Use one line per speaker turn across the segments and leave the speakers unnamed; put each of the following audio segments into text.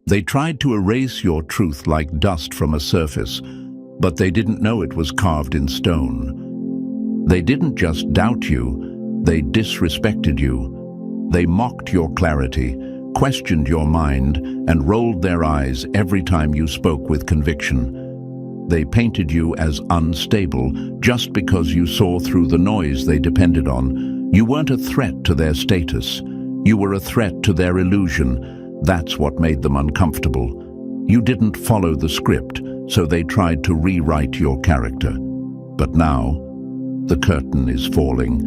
They tried to erase your truth like dust from a surface, but they didn't know it was carved in stone. They didn't just doubt you, they disrespected you. They mocked your clarity, questioned your mind, and rolled their eyes every time you spoke with conviction. They painted you as unstable just because you saw through the noise they depended on. You weren't a threat to their status. You were a threat to their illusion. That's what made them uncomfortable. You didn't follow the script, so they tried to rewrite your character. But now, the curtain is falling,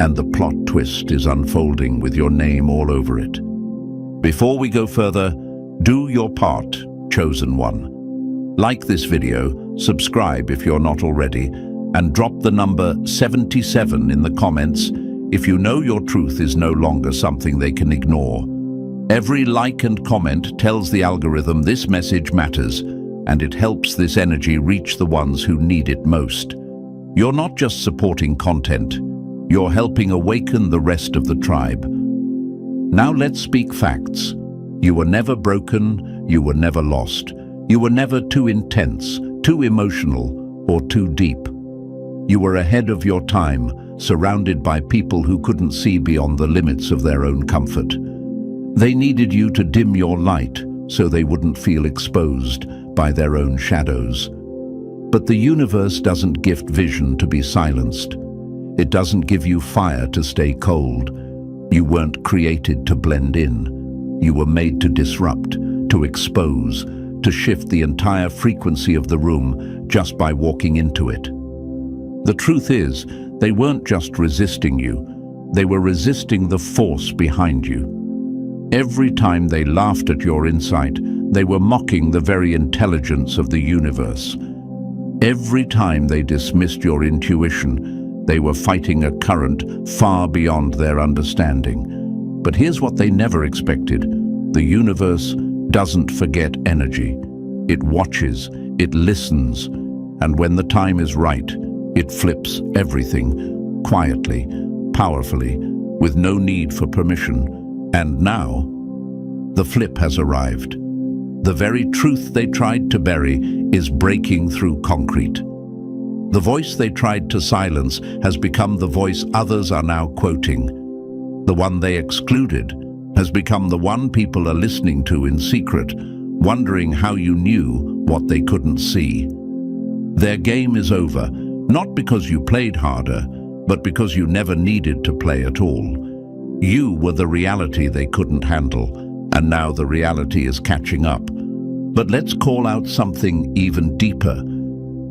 and the plot twist is unfolding with your name all over it. Before we go further, do your part, chosen one. Like this video, subscribe if you're not already, and drop the number 77 in the comments if you know your truth is no longer something they can ignore. Every like and comment tells the algorithm this message matters, and it helps this energy reach the ones who need it most. You're not just supporting content, you're helping awaken the rest of the tribe. Now let's speak facts. You were never broken, you were never lost. You were never too intense, too emotional, or too deep. You were ahead of your time, surrounded by people who couldn't see beyond the limits of their own comfort. They needed you to dim your light so they wouldn't feel exposed by their own shadows. But the universe doesn't gift vision to be silenced. It doesn't give you fire to stay cold. You weren't created to blend in. You were made to disrupt, to expose, to shift the entire frequency of the room just by walking into it. The truth is, they weren't just resisting you, they were resisting the force behind you. Every time they laughed at your insight, they were mocking the very intelligence of the universe. Every time they dismissed your intuition, they were fighting a current far beyond their understanding. But here's what they never expected. The universe doesn't forget energy. It watches, it listens, and when the time is right, it flips everything, quietly, powerfully, with no need for permission. And now, the flip has arrived. The very truth they tried to bury is breaking through concrete. The voice they tried to silence has become the voice others are now quoting. The one they excluded has become the one people are listening to in secret, wondering how you knew what they couldn't see. Their game is over, not because you played harder, but because you never needed to play at all. You were the reality they couldn't handle, and now the reality is catching up. But let's call out something even deeper.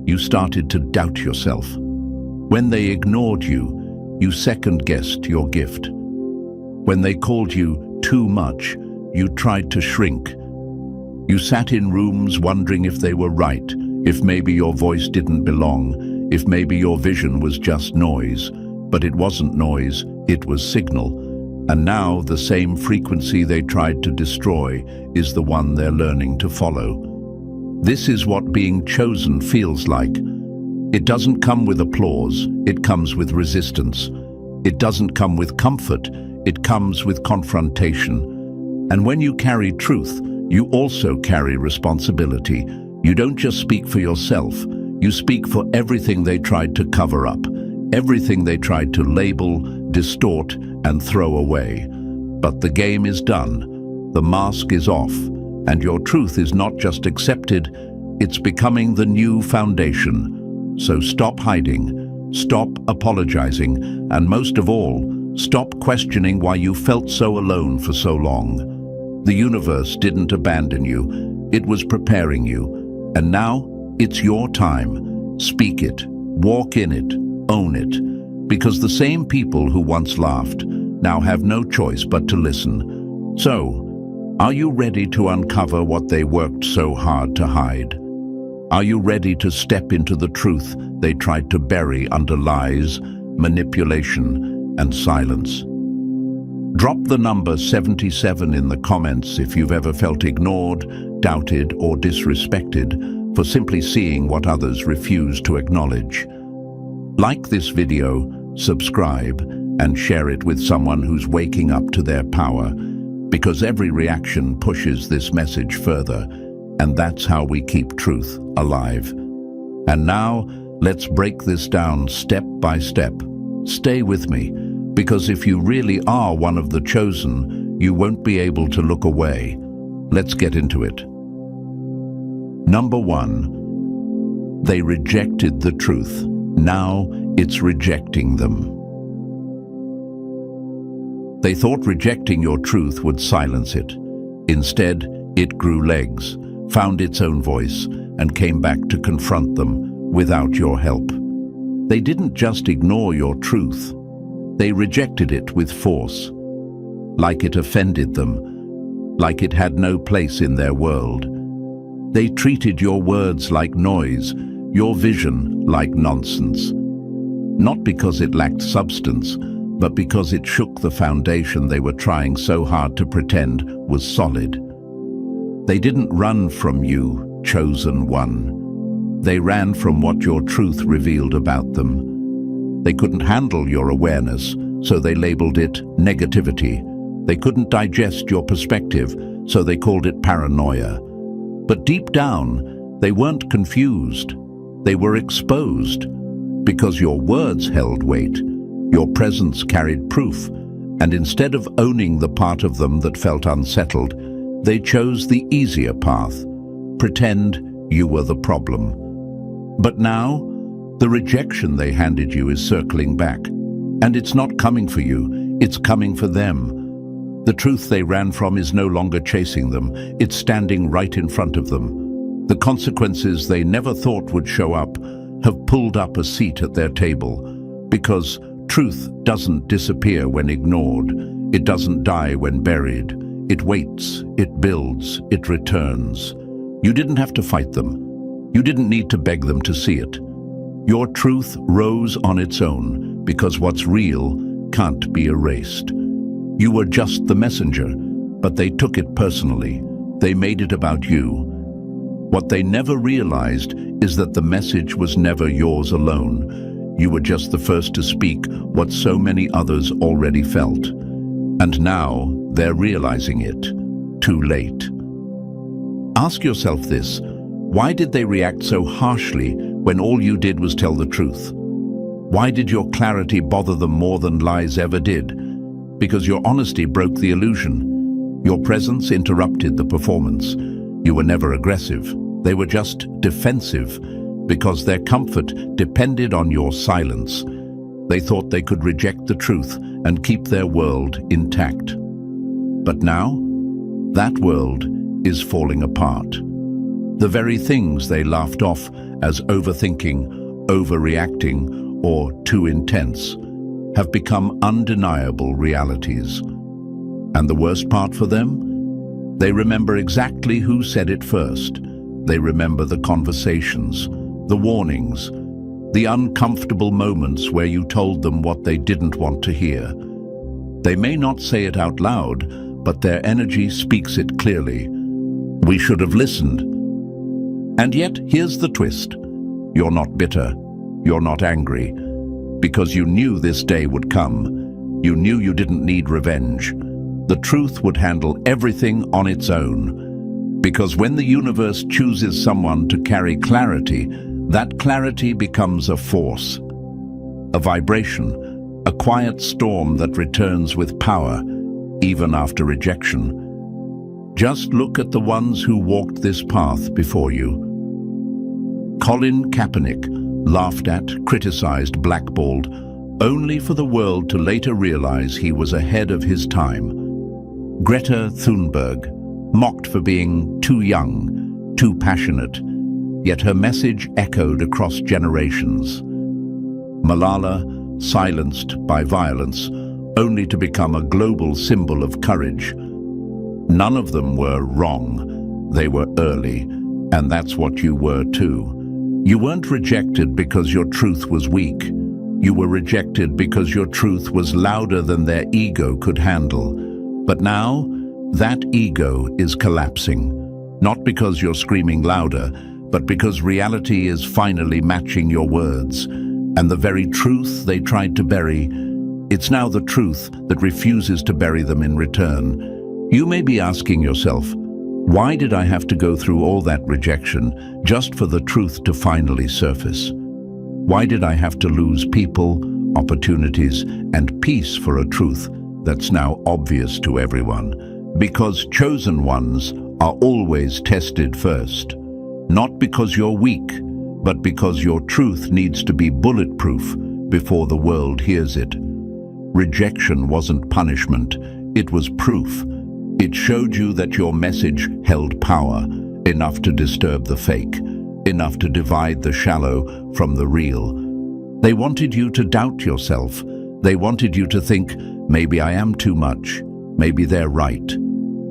You started to doubt yourself. When they ignored you, you second-guessed your gift. When they called you too much, you tried to shrink. You sat in rooms wondering if they were right, if maybe your voice didn't belong, if maybe your vision was just noise. But it wasn't noise, it was signal. And now the same frequency they tried to destroy is the one they're learning to follow. This is what being chosen feels like. It doesn't come with applause, it comes with resistance. It doesn't come with comfort, it comes with confrontation. And when you carry truth, you also carry responsibility. You don't just speak for yourself, you speak for everything they tried to cover up, everything they tried to label, distort, and throw away. But the game is done, the mask is off, and your truth is not just accepted, it's becoming the new foundation. So stop hiding, stop apologizing, and most of all, stop questioning why you felt so alone for so long. The universe didn't abandon you, it was preparing you. And now, it's your time. Speak it, walk in it, own it. Because the same people who once laughed now have no choice but to listen. So, are you ready to uncover what they worked so hard to hide? Are you ready to step into the truth they tried to bury under lies, manipulation, and silence? Drop the number 77 in the comments if you've ever felt ignored, doubted, or disrespected for simply seeing what others refuse to acknowledge. Like this video, subscribe, and share it with someone who's waking up to their power. because every reaction pushes this message further, and that's how we keep truth alive. And now, let's break this down step by step. Stay with me, because if you really are one of the chosen, you won't be able to look away. Let's get into it. Number 1. They rejected the truth. Now it's rejecting them. They thought rejecting your truth would silence it. Instead, it grew legs, found its own voice, and came back to confront them without your help. They didn't just ignore your truth. They rejected it with force, like it offended them, like it had no place in their world. They treated your words like noise, your vision like nonsense. Not because it lacked substance, but because it shook the foundation they were trying so hard to pretend was solid. They didn't run from you, chosen one. They ran from what your truth revealed about them. They couldn't handle your awareness, so they labeled it negativity. They couldn't digest your perspective, so they called it paranoia. But deep down, they weren't confused. They were exposed, because your words held weight. Your presence carried proof, and instead of owning the part of them that felt unsettled, they chose the easier path. Pretend you were the problem. But now, the rejection they handed you is circling back. And it's not coming for you, it's coming for them. The truth they ran from is no longer chasing them, it's standing right in front of them. The consequences they never thought would show up have pulled up a seat at their table, because truth doesn't disappear when ignored. It doesn't die when buried. It waits, it builds, it returns. You didn't have to fight them. You didn't need to beg them to see it. Your truth rose on its own, because what's real can't be erased. You were just the messenger, but they took it personally. They made it about you. What they never realized is that the message was never yours alone. You were just the first to speak what so many others already felt. And now they're realizing it, too late. Ask yourself this: why did they react so harshly when all you did was tell the truth? Why did your clarity bother them more than lies ever did? Because your honesty broke the illusion. Your presence interrupted the performance. You were never aggressive. They were just defensive, because their comfort depended on your silence. They thought they could reject the truth and keep their world intact. But now, that world is falling apart. The very things they laughed off as overthinking, overreacting, or too intense have become undeniable realities. And the worst part for them? They remember exactly who said it first. They remember the conversations, the warnings, the uncomfortable moments where you told them what they didn't want to hear. They may not say it out loud, but their energy speaks it clearly. We should have listened. And yet, here's the twist. You're not bitter. You're not angry. Because you knew this day would come. You knew you didn't need revenge. The truth would handle everything on its own. Because when the universe chooses someone to carry clarity, that clarity becomes a force, a vibration, a quiet storm that returns with power, even after rejection. Just look at the ones who walked this path before you. Colin Kaepernick laughed at, criticized, blackballed, only for the world to later realize he was ahead of his time. Greta Thunberg, mocked for being too young, too passionate, yet her message echoed across generations. Malala, silenced by violence, only to become a global symbol of courage. None of them were wrong. They were early, and that's what you were too. You weren't rejected because your truth was weak. You were rejected because your truth was louder than their ego could handle. But now, that ego is collapsing. Not because you're screaming louder, but because reality is finally matching your words. And the very truth they tried to bury, it's now the truth that refuses to bury them in return. You may be asking yourself, why did I have to go through all that rejection just for the truth to finally surface? Why did I have to lose people, opportunities, and peace for a truth that's now obvious to everyone? Because chosen ones are always tested first. Not because you're weak, but because your truth needs to be bulletproof before the world hears it. Rejection wasn't punishment, it was proof. It showed you that your message held power, enough to disturb the fake, enough to divide the shallow from the real. They wanted you to doubt yourself. They wanted you to think, maybe I am too much, maybe they're right.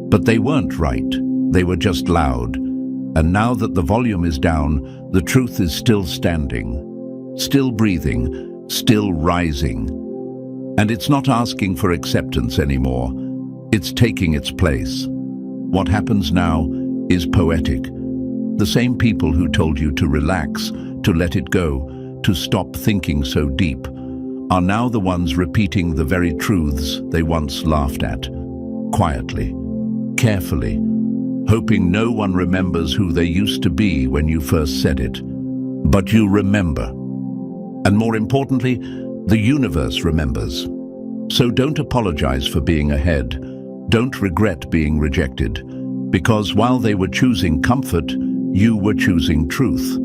But they weren't right, they were just loud. And now that the volume is down, the truth is still standing, still breathing, still rising. And it's not asking for acceptance anymore. It's taking its place. What happens now is poetic. The same people who told you to relax, to let it go, to stop thinking so deep, are now the ones repeating the very truths they once laughed at, quietly, carefully, hoping no one remembers who they used to be when you first said it. But you remember. And more importantly, the universe remembers. So don't apologize for being ahead. Don't regret being rejected. Because while they were choosing comfort, you were choosing truth.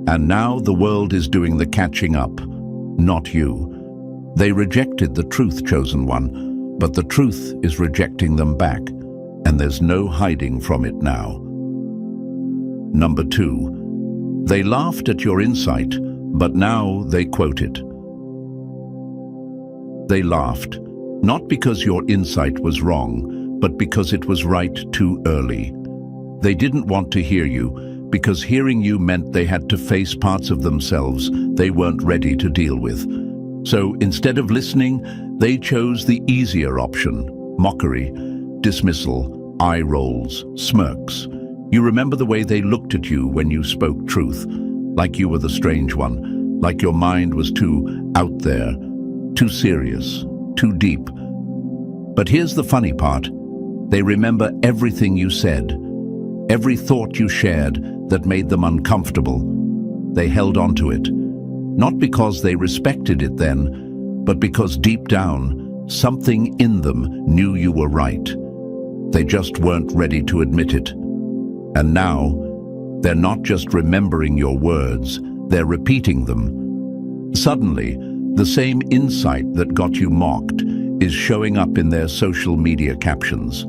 And now the world is doing the catching up, not you. They rejected the truth, chosen one, but the truth is rejecting them back. And there's no hiding from it now. Number 2, they laughed at your insight, but now they quote it. They laughed, not because your insight was wrong, but because it was right too early. They didn't want to hear you, because hearing you meant they had to face parts of themselves they weren't ready to deal with. So instead of listening, they chose the easier option, mockery, dismissal, eye rolls, smirks. You remember the way they looked at you when you spoke truth, like you were the strange one, like your mind was too out there, too serious, too deep. But here's the funny part. They remember everything you said, every thought you shared that made them uncomfortable. They held on to it, not because they respected it then, but because deep down, something in them knew you were right. They just weren't ready to admit it. And now, they're not just remembering your words, they're repeating them. Suddenly, the same insight that got you mocked is showing up in their social media captions,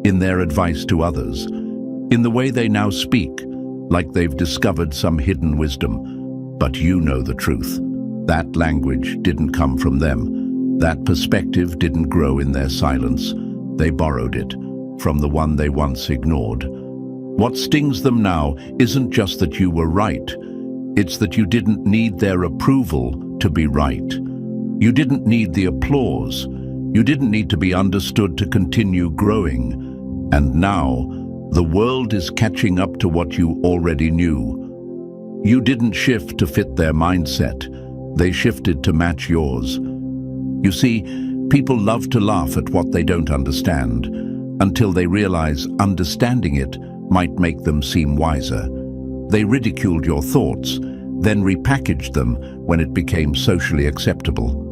in their advice to others, in the way they now speak, like they've discovered some hidden wisdom. But you know the truth. That language didn't come from them. That perspective didn't grow in their silence. They borrowed it from the one they once ignored. What stings them now isn't just that you were right. It's that you didn't need their approval to be right. You didn't need the applause. You didn't need to be understood to continue growing. And now, the world is catching up to what you already knew. You didn't shift to fit their mindset. They shifted to match yours. You see, people love to laugh at what they don't understand, until they realize understanding it might make them seem wiser. They ridiculed your thoughts, then repackaged them when it became socially acceptable.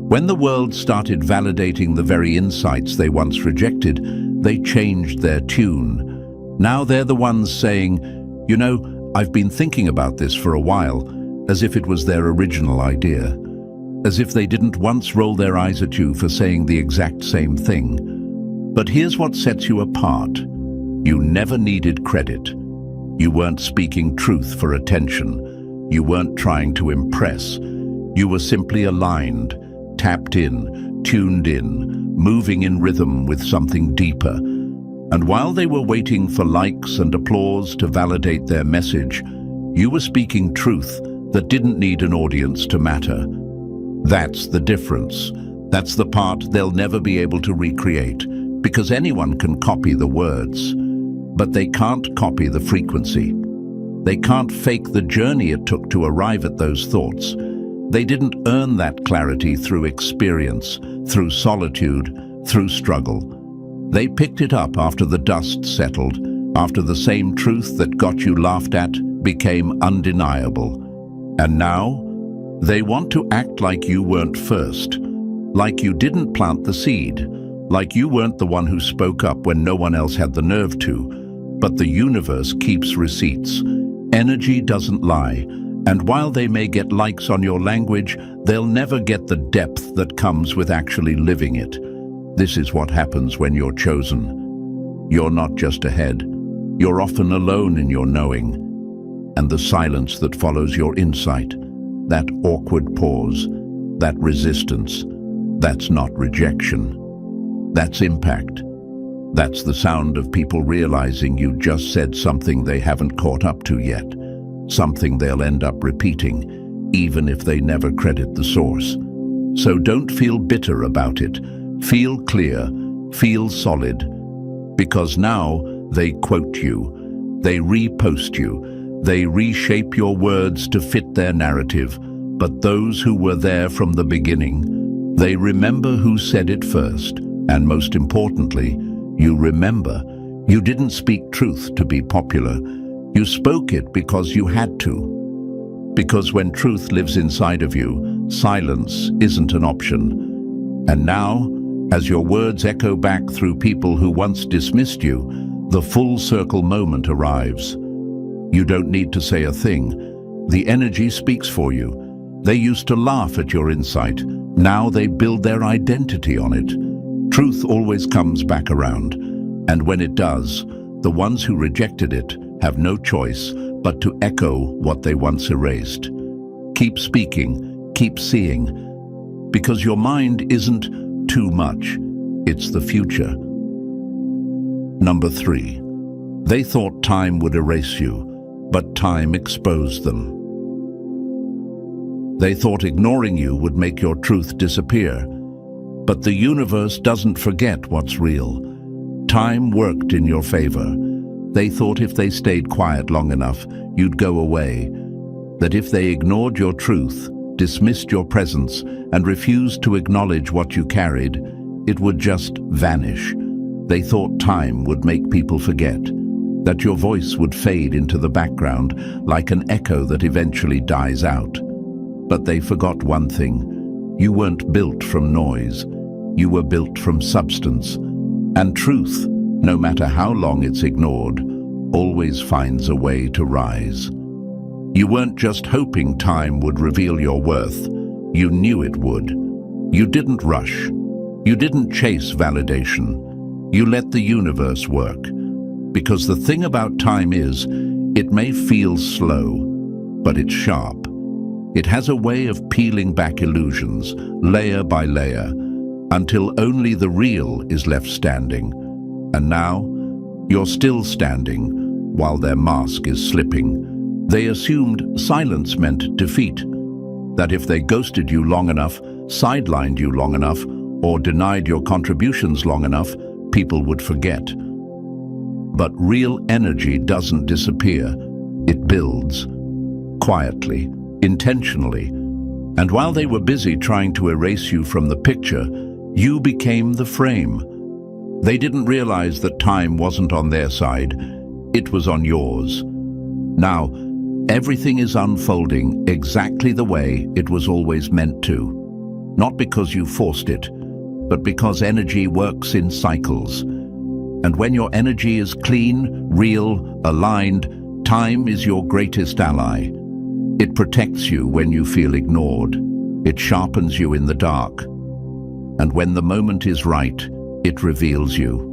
When the world started validating the very insights they once rejected, they changed their tune. Now they're the ones saying, you know, I've been thinking about this for a while, as if it was their original idea. As if they didn't once roll their eyes at you for saying the exact same thing. But here's what sets you apart. You never needed credit. You weren't speaking truth for attention. You weren't trying to impress. You were simply aligned, tapped in, tuned in, moving in rhythm with something deeper. And while they were waiting for likes and applause to validate their message, you were speaking truth that didn't need an audience to matter. That's the difference. That's the part they'll never be able to recreate, because anyone can copy the words, but they can't copy the frequency. They can't fake the journey it took to arrive at those thoughts. They didn't earn that clarity through experience, through solitude, through struggle. They picked it up after the dust settled, after the same truth that got you laughed at became undeniable. And now, they want to act like you weren't first, like you didn't plant the seed, like you weren't the one who spoke up when no one else had the nerve to. But the universe keeps receipts. Energy doesn't lie, and while they may get likes on your language, they'll never get the depth that comes with actually living it. This is what happens when you're chosen. You're not just ahead. You're often alone in your knowing. And the silence that follows your insight, that awkward pause, that resistance, that's not rejection. That's impact. That's the sound of people realizing you just said something they haven't caught up to yet, something they'll end up repeating, even if they never credit the source. So don't feel bitter about it. Feel clear, feel solid, because now they quote you, they repost you, they reshape your words to fit their narrative. But those who were there from the beginning, they remember who said it first, and most importantly, you remember you didn't speak truth to be popular. You spoke it because you had to. Because when truth lives inside of you, silence isn't an option. And now, as your words echo back through people who once dismissed you, the full circle moment arrives. You don't need to say a thing. The energy speaks for you. They used to laugh at your insight. Now they build their identity on it. Truth always comes back around. And when it does, the ones who rejected it have no choice but to echo what they once erased. Keep speaking, keep seeing, because your mind isn't too much, it's the future. Number 3. They thought time would erase you, but time exposed them. They thought ignoring you would make your truth disappear, but the universe doesn't forget what's real. Time worked in your favor. They thought if they stayed quiet long enough, you'd go away. That if they ignored your truth, dismissed your presence, and refused to acknowledge what you carried, it would just vanish. They thought time would make people forget, that your voice would fade into the background like an echo that eventually dies out. But they forgot one thing. You weren't built from noise. You were built from substance. And truth, no matter how long it's ignored, always finds a way to rise. You weren't just hoping time would reveal your worth. You knew it would. You didn't rush. You didn't chase validation. You let the universe work. Because the thing about time is, it may feel slow, but it's sharp. It has a way of peeling back illusions, layer by layer, until only the real is left standing. And now, you're still standing, while their mask is slipping. They assumed silence meant defeat, that if they ghosted you long enough, sidelined you long enough, or denied your contributions long enough, people would forget. But real energy doesn't disappear. It builds, quietly, intentionally. And while they were busy trying to erase you from the picture, you became the frame. They didn't realize that time wasn't on their side. It was on yours. Now, everything is unfolding exactly the way it was always meant to. Not because you forced it, but because energy works in cycles. And when your energy is clean, real, aligned, time is your greatest ally. It protects you when you feel ignored. It sharpens you in the dark. And when the moment is right, it reveals you.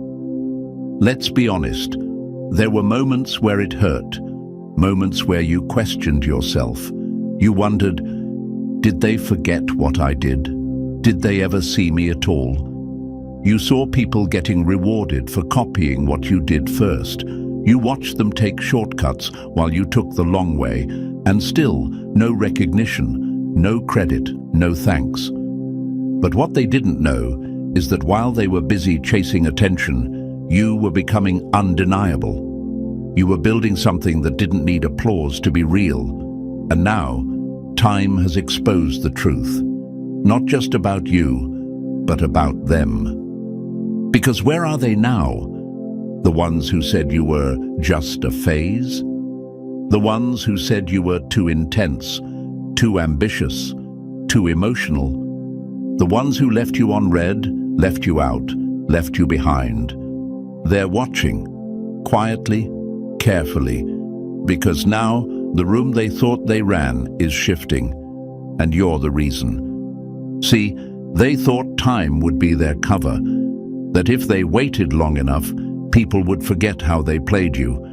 Let's be honest. There were moments where it hurt. Moments where you questioned yourself. You wondered, did they forget what I did? Did they ever see me at all? You saw people getting rewarded for copying what you did first. You watched them take shortcuts while you took the long way, and still no recognition, no credit, no thanks. But what they didn't know is that while they were busy chasing attention, you were becoming undeniable. You were building something that didn't need applause to be real. And now, time has exposed the truth. Not just about you, but about them. Because where are they now? The ones who said you were just a phase? The ones who said you were too intense, too ambitious, too emotional? The ones who left you on red, left you out, left you behind? They're watching, quietly, carefully, because now the room they thought they ran is shifting, and you're the reason. See, they thought time would be their cover, that if they waited long enough, people would forget how they played you.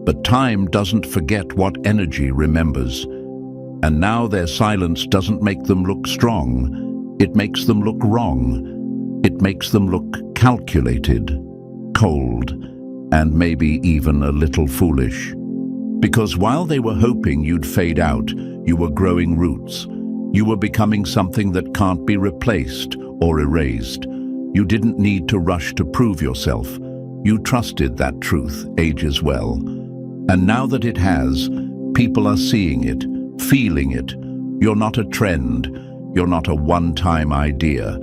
But time doesn't forget what energy remembers. And now their silence doesn't make them look strong. It makes them look wrong. It makes them look calculated, cold, and maybe even a little foolish. Because while they were hoping you'd fade out, you were growing roots. You were becoming something that can't be replaced or erased. You didn't need to rush to prove yourself. You trusted that truth ages well. And now that it has, people are seeing it, feeling it. You're not a trend. You're not a one-time idea.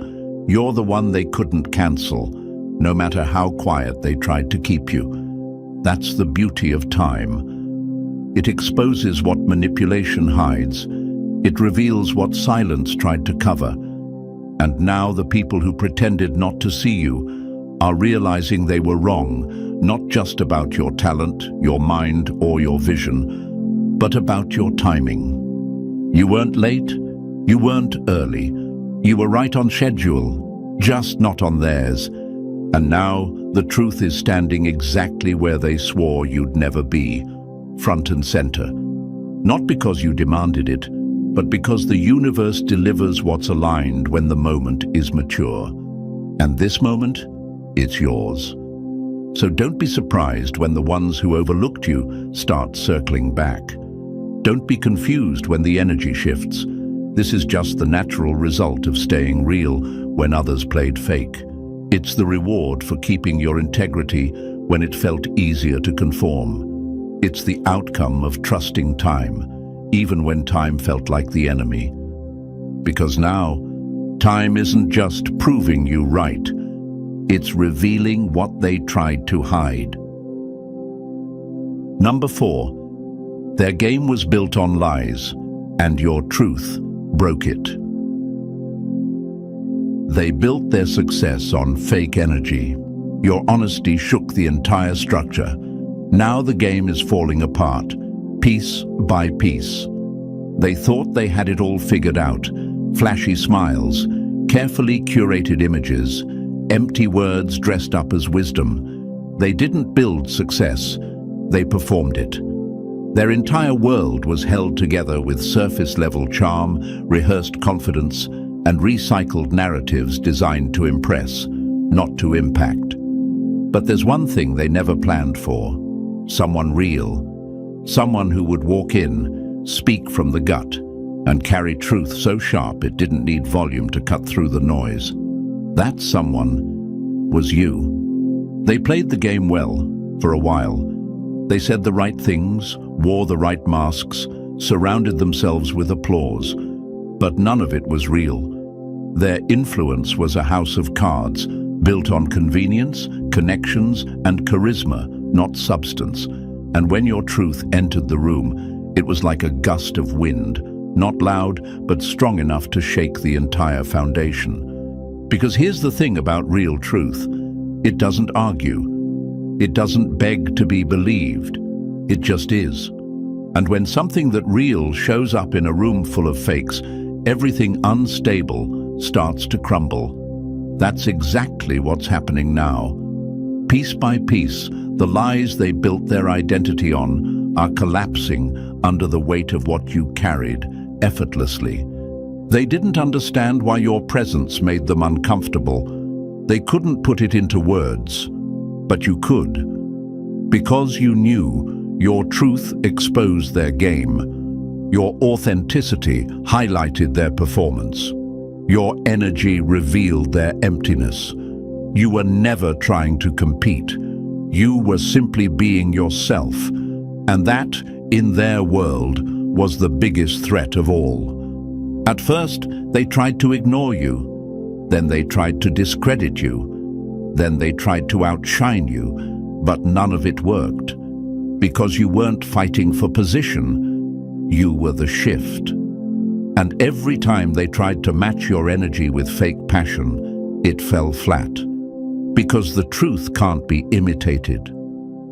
You're the one they couldn't cancel, no matter how quiet they tried to keep you. That's the beauty of time. It exposes what manipulation hides. It reveals what silence tried to cover. And now the people who pretended not to see you are realizing they were wrong, not just about your talent, your mind, or your vision, but about your timing. You weren't late, you weren't early. You were right on schedule, just not on theirs. And now the truth is standing exactly where they swore you'd never be, front and center. Not because you demanded it, but because the universe delivers what's aligned when the moment is mature. And this moment, it's yours. So don't be surprised when the ones who overlooked you start circling back. Don't be confused when the energy shifts. This is just the natural result of staying real when others played fake. It's the reward for keeping your integrity when it felt easier to conform. It's the outcome of trusting time, even when time felt like the enemy. Because now, time isn't just proving you right. It's revealing what they tried to hide. Number 4, their game was built on lies, and your truth broke it. They built their success on fake energy. Your honesty shook the entire structure. Now the game is falling apart, piece by piece. They thought they had it all figured out. Flashy smiles, carefully curated images, empty words dressed up as wisdom. They didn't build success, they performed it. Their entire world was held together with surface-level charm, rehearsed confidence, and recycled narratives designed to impress, not to impact. But there's one thing they never planned for: someone real. Someone who would walk in, speak from the gut, and carry truth so sharp it didn't need volume to cut through the noise. That someone was you. They played the game well, for a while. They said the right things, wore the right masks, surrounded themselves with applause. But none of it was real. Their influence was a house of cards, built on convenience, connections, and charisma, not substance. And when your truth entered the room, it was like a gust of wind, not loud, but strong enough to shake the entire foundation. Because here's the thing about real truth: it doesn't argue. It doesn't beg to be believed. It just is. And when something that real shows up in a room full of fakes, everything unstable starts to crumble. That's exactly what's happening now. Piece by piece, the lies they built their identity on are collapsing under the weight of what you carried effortlessly. They didn't understand why your presence made them uncomfortable. They couldn't put it into words, but you could. Because you knew, your truth exposed their game. Your authenticity highlighted their performance. Your energy revealed their emptiness. You were never trying to compete. You were simply being yourself. And that, in their world, was the biggest threat of all. At first, they tried to ignore you. Then they tried to discredit you. Then they tried to outshine you, but none of it worked. Because you weren't fighting for position, you were the shift. And every time they tried to match your energy with fake passion, it fell flat. Because the truth can't be imitated.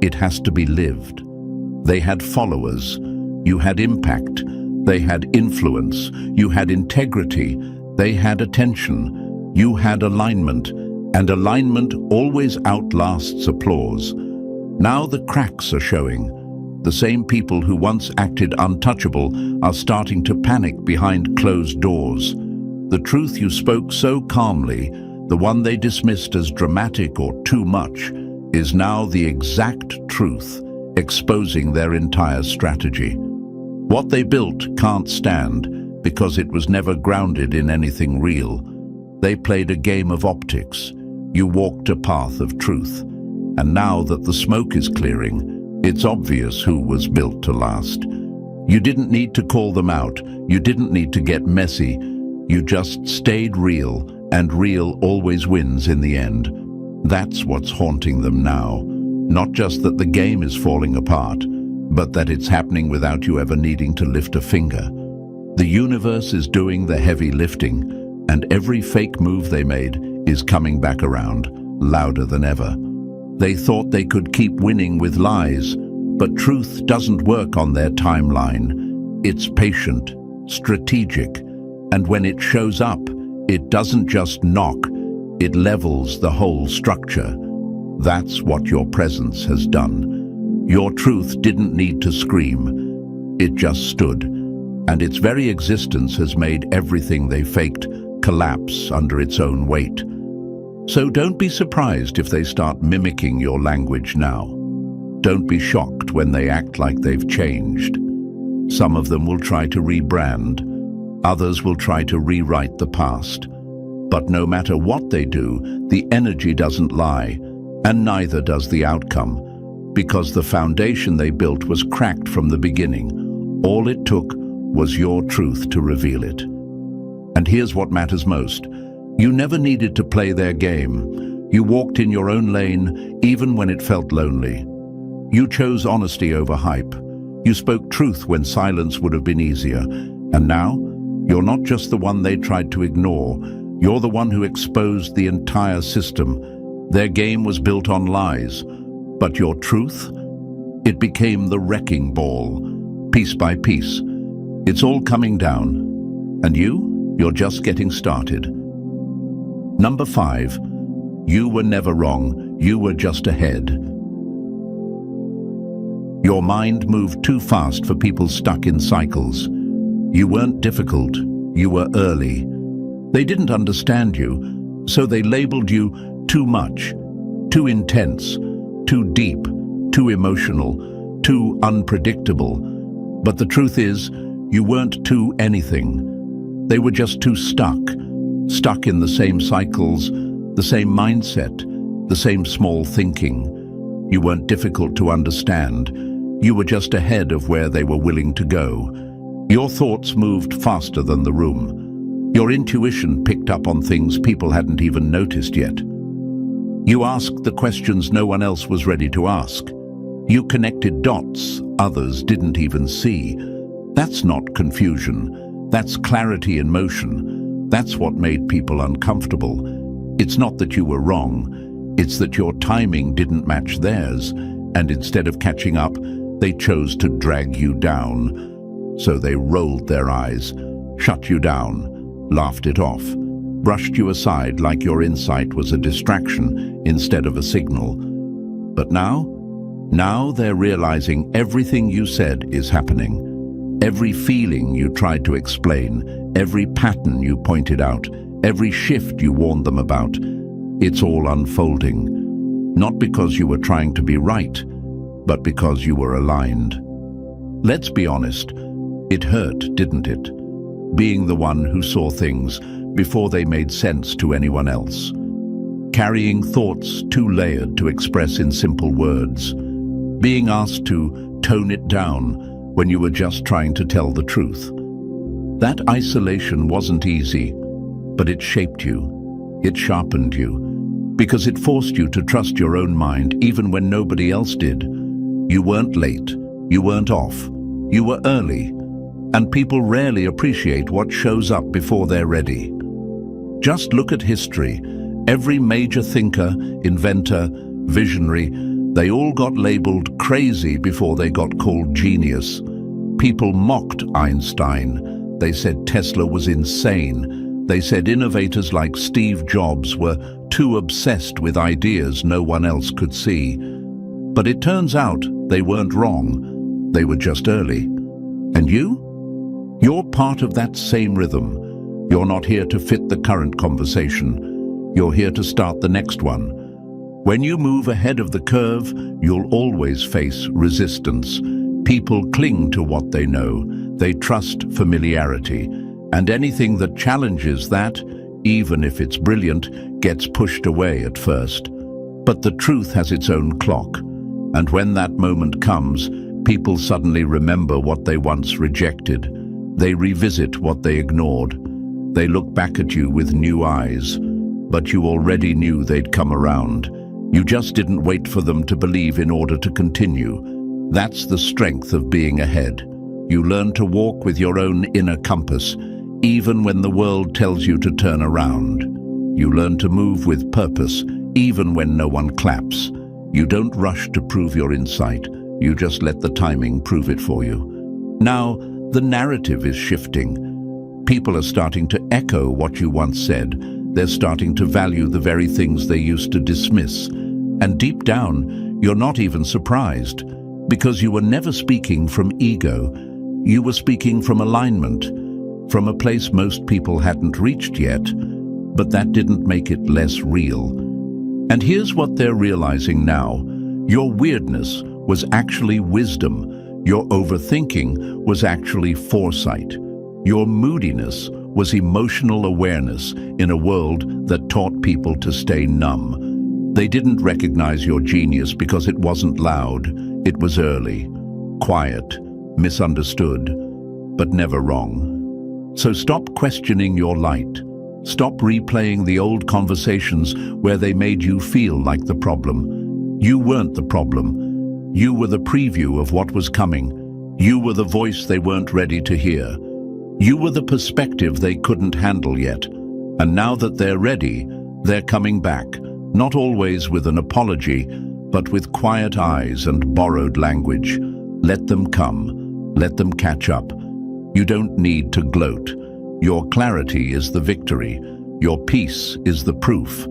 It has to be lived. They had followers. You had impact. They had influence. You had integrity. They had attention. You had alignment. And alignment always outlasts applause. Now the cracks are showing. The same people who once acted untouchable are starting to panic behind closed doors. The truth you spoke so calmly, the one they dismissed as dramatic or too much, is now the exact truth, exposing their entire strategy. What they built can't stand because it was never grounded in anything real. They played a game of optics. You walked a path of truth. And now that the smoke is clearing, it's obvious who was built to last. You didn't need to call them out. You didn't need to get messy. You just stayed real, and real always wins in the end. That's what's haunting them now. Not just that the game is falling apart, but that it's happening without you ever needing to lift a finger. The universe is doing the heavy lifting, and every fake move they made is coming back around, louder than ever. They thought they could keep winning with lies, but truth doesn't work on their timeline. It's patient, strategic, and when it shows up, it doesn't just knock, it levels the whole structure. That's what your presence has done. Your truth didn't need to scream. It just stood, and its very existence has made everything they faked collapse under its own weight. So don't be surprised if they start mimicking your language now. Don't be shocked when they act like they've changed. Some of them will try to rebrand. Others will try to rewrite the past. But no matter what they do, the energy doesn't lie, and neither does the outcome, because the foundation they built was cracked from the beginning. All it took was your truth to reveal it. And here's what matters most. You never needed to play their game. You walked in your own lane, even when it felt lonely. You chose honesty over hype. You spoke truth when silence would have been easier. And now, you're not just the one they tried to ignore. You're the one who exposed the entire system. Their game was built on lies. But your truth? It became the wrecking ball, piece by piece. It's all coming down. And you're just getting started. Number 5, you were never wrong, you were just ahead. Your mind moved too fast for people stuck in cycles. You weren't difficult, you were early. They didn't understand you, so they labeled you too much, too intense, too deep, too emotional, too unpredictable. But the truth is, you weren't too anything. They were just too stuck in the same cycles, the same mindset, the same small thinking. You weren't difficult to understand. You were just ahead of where they were willing to go. Your thoughts moved faster than the room. Your intuition picked up on things people hadn't even noticed yet. You asked the questions no one else was ready to ask. You connected dots others didn't even see. That's not confusion. That's clarity in motion. That's what made people uncomfortable. It's not that you were wrong. It's that your timing didn't match theirs, and instead of catching up, they chose to drag you down. So they rolled their eyes, shut you down, laughed it off, brushed you aside like your insight was a distraction instead of a signal. But now they're realizing everything you said is happening. Every feeling you tried to explain, every pattern you pointed out, every shift you warned them about, it's all unfolding. Not because you were trying to be right, but because you were aligned. Let's be honest, it hurt, didn't it? Being the one who saw things before they made sense to anyone else. Carrying thoughts too layered to express in simple words. Being asked to tone it down when you were just trying to tell the truth. That isolation wasn't easy, but it shaped you. It sharpened you. because it forced you to trust your own mind even when nobody else did. You weren't late, you weren't off, you were early, and people rarely appreciate what shows up before they're ready. Just look at history. Every major thinker, inventor, visionary, they all got labeled crazy before they got called genius. People mocked Einstein. They said Tesla was insane. They said innovators like Steve Jobs were too obsessed with ideas no one else could see. But it turns out they weren't wrong. They were just early. And you? You're part of that same rhythm. You're not here to fit the current conversation. You're here to start the next one. When you move ahead of the curve, you'll always face resistance. People cling to what they know. They trust familiarity. And anything that challenges that, even if it's brilliant, gets pushed away at first. But the truth has its own clock. And when that moment comes, people suddenly remember what they once rejected. They revisit what they ignored. They look back at you with new eyes. But you already knew they'd come around. You just didn't wait for them to believe in order to continue. That's the strength of being ahead. You learn to walk with your own inner compass, even when the world tells you to turn around. You learn to move with purpose, even when no one claps. You don't rush to prove your insight. You just let the timing prove it for you. Now, the narrative is shifting. People are starting to echo what you once said. They're starting to value the very things they used to dismiss. And deep down, you're not even surprised, because you were never speaking from ego. You were speaking from alignment, from a place most people hadn't reached yet, but that didn't make it less real. And here's what they're realizing now. Your weirdness was actually wisdom. Your overthinking was actually foresight. Your moodiness was emotional awareness in a world that taught people to stay numb. They didn't recognize your genius because it wasn't loud. It was early, quiet, misunderstood, but never wrong. So stop questioning your light. Stop replaying the old conversations where they made you feel like the problem. You weren't the problem. You were the preview of what was coming. You were the voice they weren't ready to hear. You were the perspective they couldn't handle yet. And now that they're ready, they're coming back, not always with an apology, but with quiet eyes and borrowed language. Let them come. Let them catch up. You don't need to gloat. Your clarity is the victory. Your peace is the proof.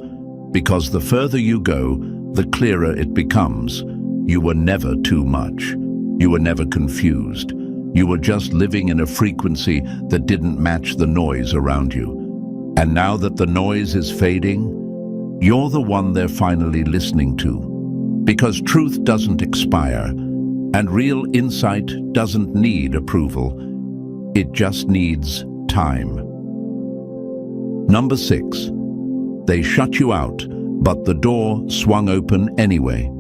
Because the further you go, the clearer it becomes. You were never too much. You were never confused. You were just living in a frequency that didn't match the noise around you. And now that the noise is fading, you're the one they're finally listening to. Because truth doesn't expire, and real insight doesn't need approval. It just needs time. Number 6. They shut you out, but the door swung open anyway.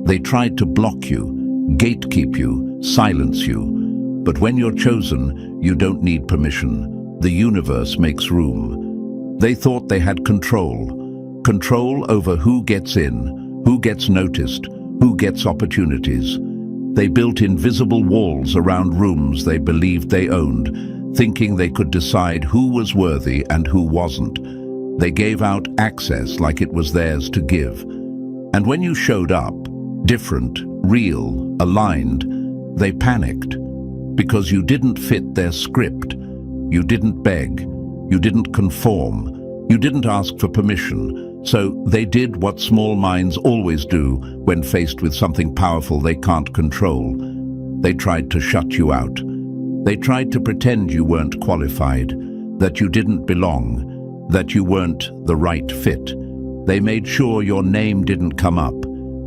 They tried to block you, gatekeep you, silence you. But when you're chosen, you don't need permission. The universe makes room. They thought they had control. Control over who gets in, who gets noticed, who gets opportunities. They built invisible walls around rooms they believed they owned, thinking they could decide who was worthy and who wasn't. They gave out access like it was theirs to give. And when you showed up, different, real, aligned, they panicked. Because you didn't fit their script. You didn't beg. You didn't conform. You didn't ask for permission. So they did what small minds always do when faced with something powerful they can't control. They tried to shut you out. They tried to pretend you weren't qualified, that you didn't belong, that you weren't the right fit. They made sure your name didn't come up.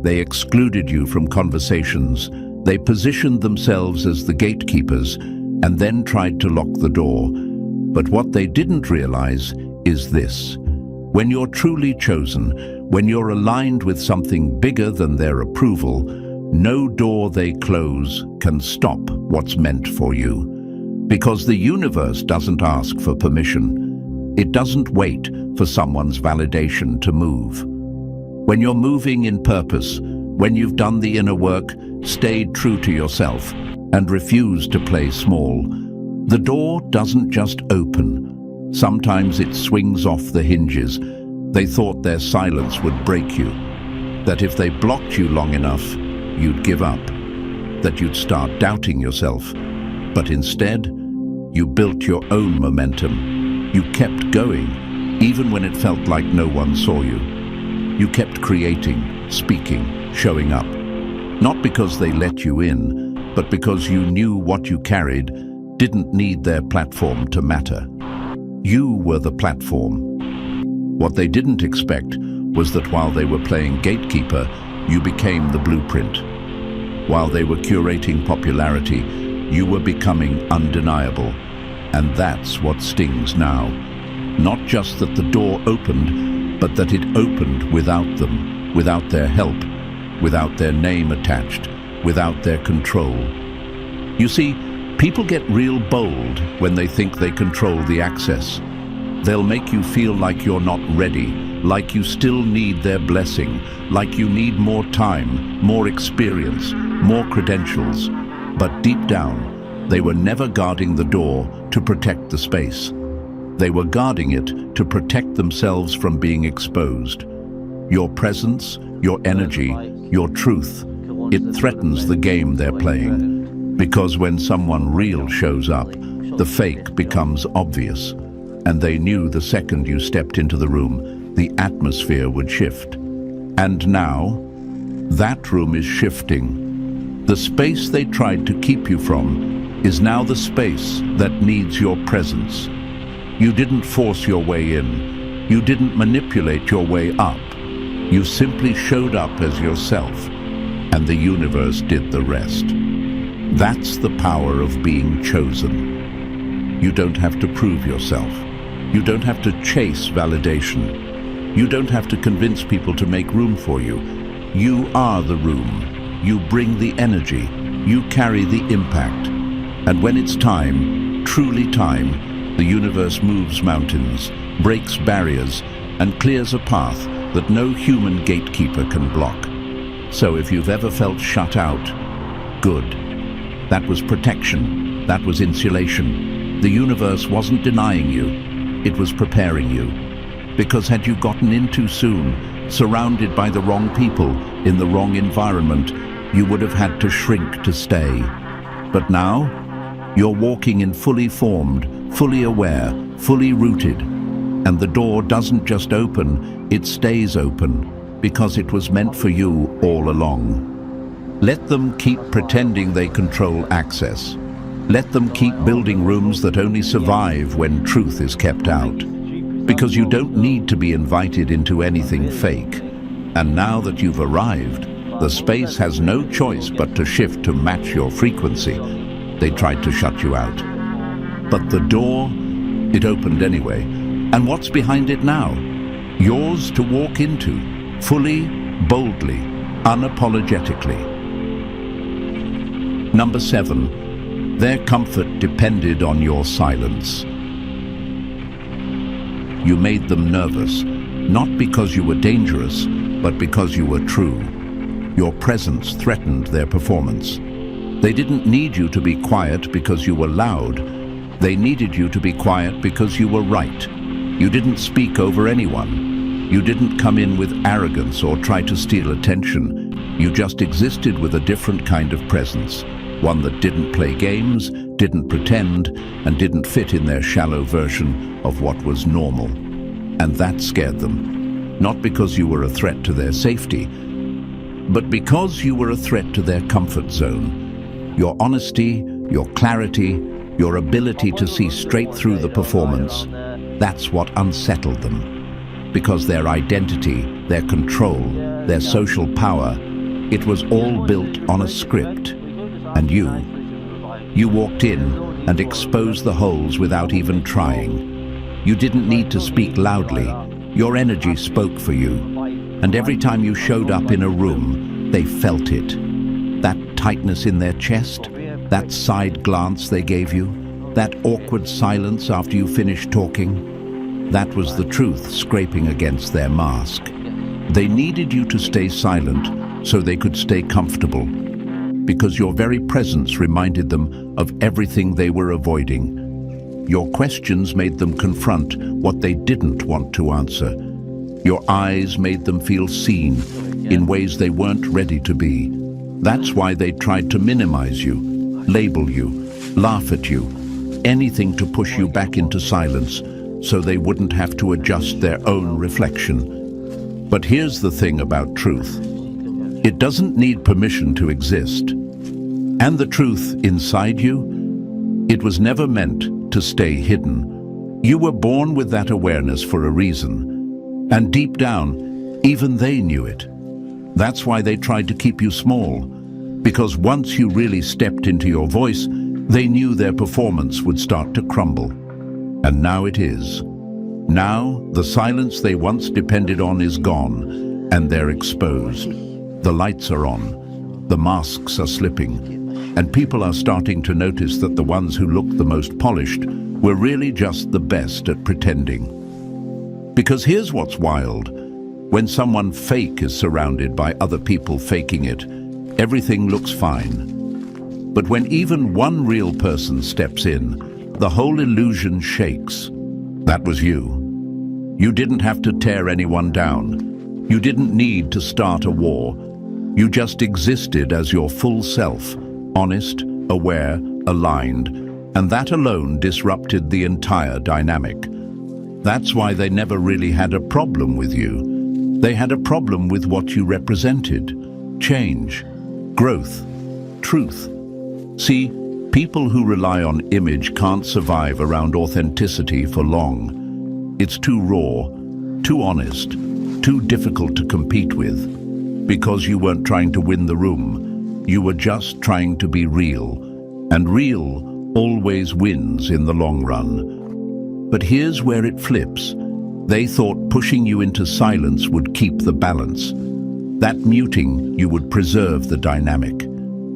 They excluded you from conversations. They positioned themselves as the gatekeepers and then tried to lock the door. But what they didn't realize is this. When you're truly chosen, when you're aligned with something bigger than their approval, no door they close can stop what's meant for you. Because the universe doesn't ask for permission. It doesn't wait for someone's validation to move. When you're moving in purpose, when you've done the inner work, stayed true to yourself, and refused to play small, the door doesn't just open. Sometimes it swings off the hinges. They thought their silence would break you, that if they blocked you long enough, you'd give up, that you'd start doubting yourself. But instead, you built your own momentum. You kept going, even when it felt like no one saw you. You kept creating, speaking, showing up. Not because they let you in, but because you knew what you carried didn't need their platform to matter. You were the platform. What they didn't expect was that while they were playing gatekeeper, you became the blueprint. While they were curating popularity, you were becoming undeniable. And that's what stings now. Not just that the door opened, but that it opened without them, without their help, without their name attached, without their control. You see, people get real bold when they think they control the access. They'll make you feel like you're not ready, like you still need their blessing, like you need more time, more experience, more credentials. But deep down, they were never guarding the door to protect the space. They were guarding it to protect themselves from being exposed. Your presence, your energy, your truth, it threatens the game they're playing. Because when someone real shows up, the fake becomes obvious. And they knew the second you stepped into the room, the atmosphere would shift. And now, that room is shifting. The space they tried to keep you from is now the space that needs your presence. You didn't force your way in. You didn't manipulate your way up. You simply showed up as yourself, and the universe did the rest. That's the power of being chosen. You don't have to prove yourself. You don't have to chase validation. You don't have to convince people to make room for you. You are the room. You bring the energy. You carry the impact. And when it's time, truly time, the universe moves mountains, breaks barriers, and clears a path that no human gatekeeper can block. So if you've ever felt shut out, good. That was protection. That was insulation. The universe wasn't denying you. It was preparing you. Because had you gotten in too soon, surrounded by the wrong people, in the wrong environment, you would have had to shrink to stay. But now, you're walking in fully formed, fully aware, fully rooted. And the door doesn't just open, it stays open, because it was meant for you all along. Let them keep pretending they control access. Let them keep building rooms that only survive when truth is kept out. Because you don't need to be invited into anything fake. And now that you've arrived, the space has no choice but to shift to match your frequency. They tried to shut you out. But the door, it opened anyway. And what's behind it now? Yours to walk into, fully, boldly, unapologetically. Number 7, their comfort depended on your silence. You made them nervous, not because you were dangerous, but because you were true. Your presence threatened their performance. They didn't need you to be quiet because you were loud. They needed you to be quiet because you were right. You didn't speak over anyone. You didn't come in with arrogance or try to steal attention. You just existed with a different kind of presence, one that didn't play games, didn't pretend, and didn't fit in their shallow version of what was normal. And that scared them, not because you were a threat to their safety, but because you were a threat to their comfort zone. Your honesty, your clarity, your ability to see straight through the performance, that's what unsettled them. Because their identity, their control, their social power, it was all built on a script. And you walked in and exposed the holes without even trying. You didn't need to speak loudly. Your energy spoke for you. And every time you showed up in a room, they felt it. That tightness in their chest, that side glance they gave you, that awkward silence after you finished talking. That was the truth scraping against their mask. They needed you to stay silent so they could stay comfortable, because your very presence reminded them of everything they were avoiding. Your questions made them confront what they didn't want to answer. Your eyes made them feel seen in ways they weren't ready to be. That's why they tried to minimize you, label you, laugh at you, anything to push you back into silence so they wouldn't have to adjust their own reflection. But here's the thing about truth. It doesn't need permission to exist. And the truth inside you, it was never meant to stay hidden. You were born with that awareness for a reason. And deep down, even they knew it. That's why they tried to keep you small. Because once you really stepped into your voice, they knew their performance would start to crumble. And now it is. Now, the silence they once depended on is gone, and they're exposed. The lights are on. The masks are slipping. And people are starting to notice that the ones who looked the most polished were really just the best at pretending. Because here's what's wild. When someone fake is surrounded by other people faking it, everything looks fine. But when even one real person steps in, the whole illusion shakes. That was you. You didn't have to tear anyone down. You didn't need to start a war. You just existed as your full self, honest, aware, aligned, and that alone disrupted the entire dynamic. That's why they never really had a problem with you. They had a problem with what you represented. Change, growth, truth. See, people who rely on image can't survive around authenticity for long. It's too raw, too honest, too difficult to compete with. Because you weren't trying to win the room, you were just trying to be real. And real always wins in the long run. But here's where it flips. They thought pushing you into silence would keep the balance. That muting you would preserve the dynamic.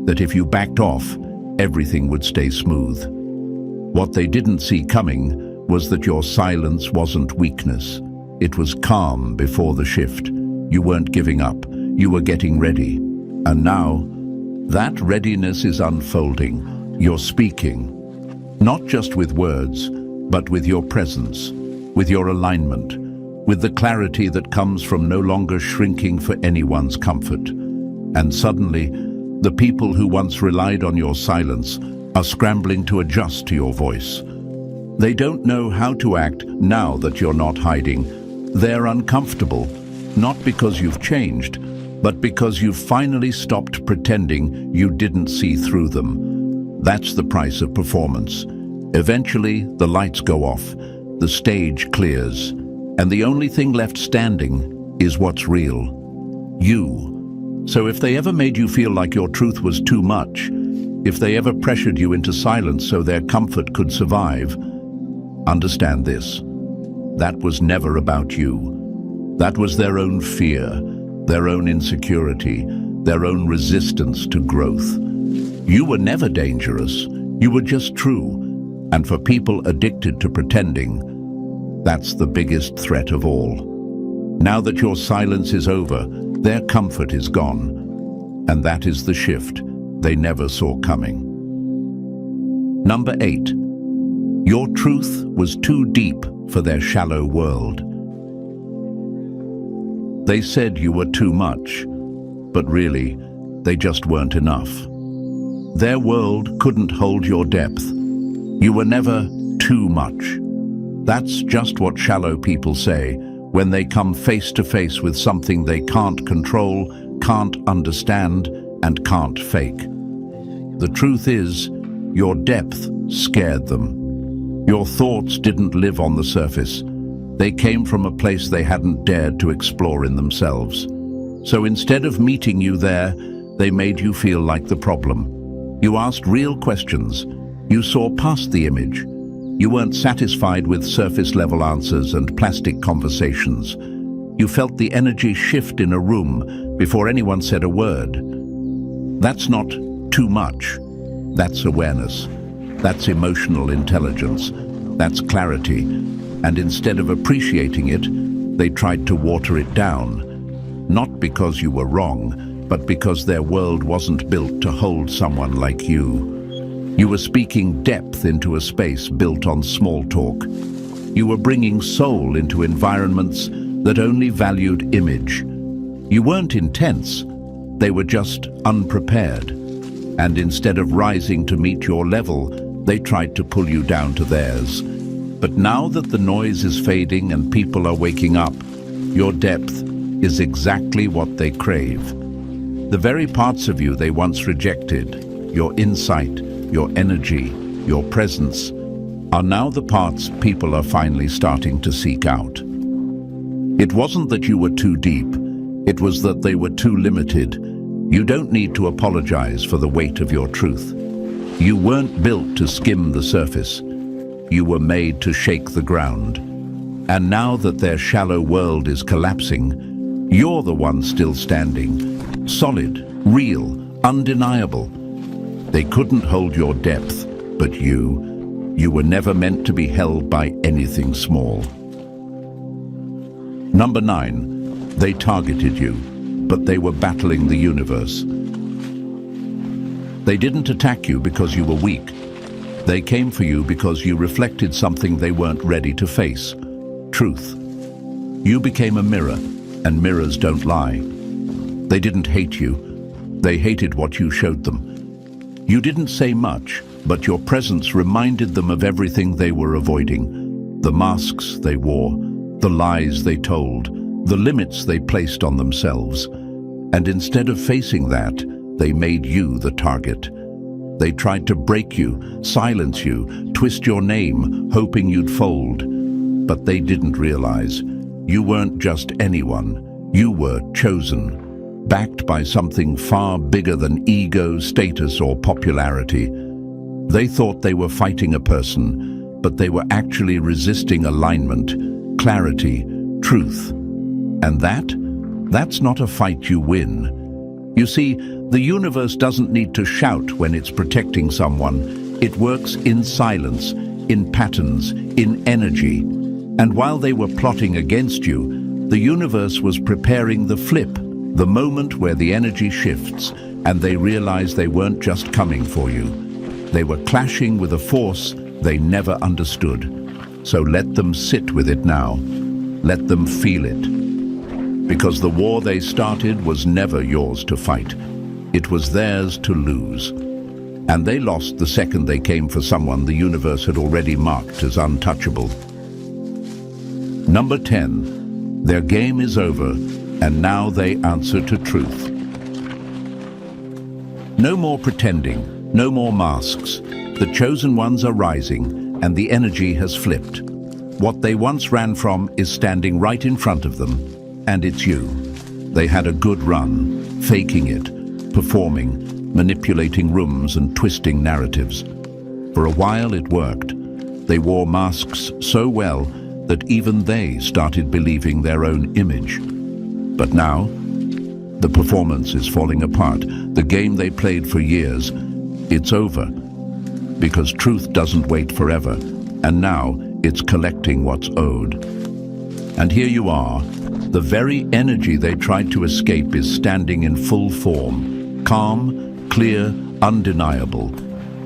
That if you backed off, everything would stay smooth. What they didn't see coming was that your silence wasn't weakness. It was calm before the shift. You weren't giving up. You were getting ready. And now, that readiness is unfolding. You're speaking. Not just with words, but with your presence, with your alignment, with the clarity that comes from no longer shrinking for anyone's comfort. And suddenly, the people who once relied on your silence are scrambling to adjust to your voice. They don't know how to act now that you're not hiding. They're uncomfortable, not because you've changed, but because you've finally stopped pretending you didn't see through them. That's the price of performance. Eventually, the lights go off, the stage clears, and the only thing left standing is what's real. You. So if they ever made you feel like your truth was too much, if they ever pressured you into silence so their comfort could survive, understand this. That was never about you. That was their own fear, their own insecurity, their own resistance to growth. You were never dangerous. You were just true. And for people addicted to pretending, that's the biggest threat of all. Now that your silence is over, their comfort is gone. And that is the shift they never saw coming. Number 8. Your truth was too deep for their shallow world. They said you were too much, but really, they just weren't enough. Their world couldn't hold your depth. You were never too much. That's just what shallow people say when they come face to face with something they can't control, can't understand, and can't fake. The truth is, your depth scared them. Your thoughts didn't live on the surface. They came from a place they hadn't dared to explore in themselves. So instead of meeting you there, they made you feel like the problem. You asked real questions. You saw past the image. You weren't satisfied with surface-level answers and plastic conversations. You felt the energy shift in a room before anyone said a word. That's not too much. That's awareness. That's emotional intelligence. That's clarity. And instead of appreciating it, they tried to water it down. Not because you were wrong, but because their world wasn't built to hold someone like you. You were speaking depth into a space built on small talk. You were bringing soul into environments that only valued image. You weren't intense, they were just unprepared. And instead of rising to meet your level, they tried to pull you down to theirs. But now that the noise is fading and people are waking up, your depth is exactly what they crave. The very parts of you they once rejected, your insight, your energy, your presence, are now the parts people are finally starting to seek out. It wasn't that you were too deep, it was that they were too limited. You don't need to apologize for the weight of your truth. You weren't built to skim the surface. You were made to shake the ground. And now that their shallow world is collapsing, you're the one still standing. Solid, real, undeniable. They couldn't hold your depth, but you were never meant to be held by anything small. Number 9, they targeted you, but they were battling the universe. They didn't attack you because you were weak. They came for you because you reflected something they weren't ready to face: truth. You became a mirror, and mirrors don't lie. They didn't hate you. They hated what you showed them. You didn't say much, but your presence reminded them of everything they were avoiding. The masks they wore, the lies they told, the limits they placed on themselves. And instead of facing that, they made you the target. They tried to break you, silence you, twist your name, hoping you'd fold. But they didn't realize you weren't just anyone. You were chosen, backed by something far bigger than ego, status, or popularity. They thought they were fighting a person, but they were actually resisting alignment, clarity, truth. And that's not a fight you win. You see, the universe doesn't need to shout when it's protecting someone. It works in silence, in patterns, in energy. And while they were plotting against you, the universe was preparing the flip, the moment where the energy shifts, and they realized they weren't just coming for you. They were clashing with a force they never understood. So let them sit with it now. Let them feel it. Because the war they started was never yours to fight. It was theirs to lose. And they lost the second they came for someone the universe had already marked as untouchable. Number 10. Their game is over, and now they answer to truth. No more pretending. No more masks. The chosen ones are rising, and the energy has flipped. What they once ran from is standing right in front of them, and it's you. They had a good run, faking it, performing, manipulating rooms and twisting narratives. For a while it worked. They wore masks so well that even they started believing their own image. But now, the performance is falling apart. The game they played for years, it's over, because truth doesn't wait forever, and now it's collecting what's owed. And here you are, the very energy they tried to escape is standing in full form, calm, clear, undeniable.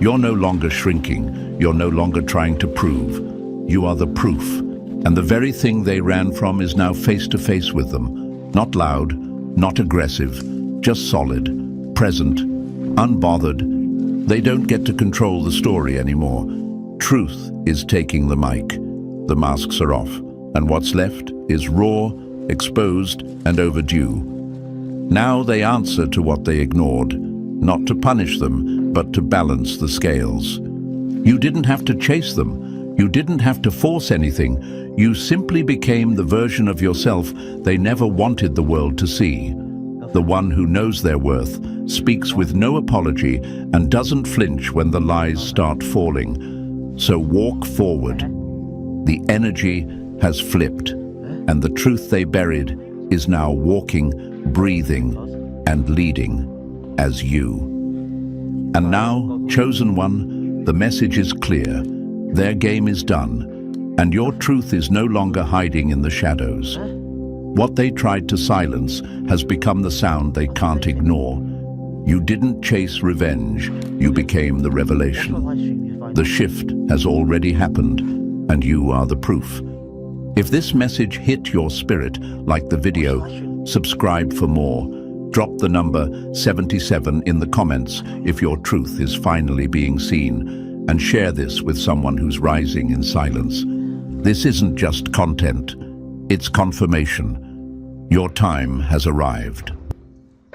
You're no longer shrinking, you're no longer trying to prove. You are the proof, and the very thing they ran from is now face to face with them. Not loud, not aggressive, just solid, present, unbothered. They don't get to control the story anymore. Truth is taking the mic. The masks are off, and what's left is raw, exposed, and overdue. Now they answer to what they ignored, not to punish them, but to balance the scales. You didn't have to chase them. You didn't have to force anything. You simply became the version of yourself they never wanted the world to see. The one who knows their worth, speaks with no apology, and doesn't flinch when the lies start falling. So walk forward. The energy has flipped, and the truth they buried is now walking, breathing, and leading as you. And now, chosen one, the message is clear. Their game is done. And your truth is no longer hiding in the shadows. What they tried to silence has become the sound they can't ignore. You didn't chase revenge, you became the revelation. The shift has already happened, and you are the proof. If this message hit your spirit, like the video, subscribe for more. Drop the number 77 in the comments if your truth is finally being seen, and share this with someone who's rising in silence. This isn't just content, it's confirmation. Your time has arrived.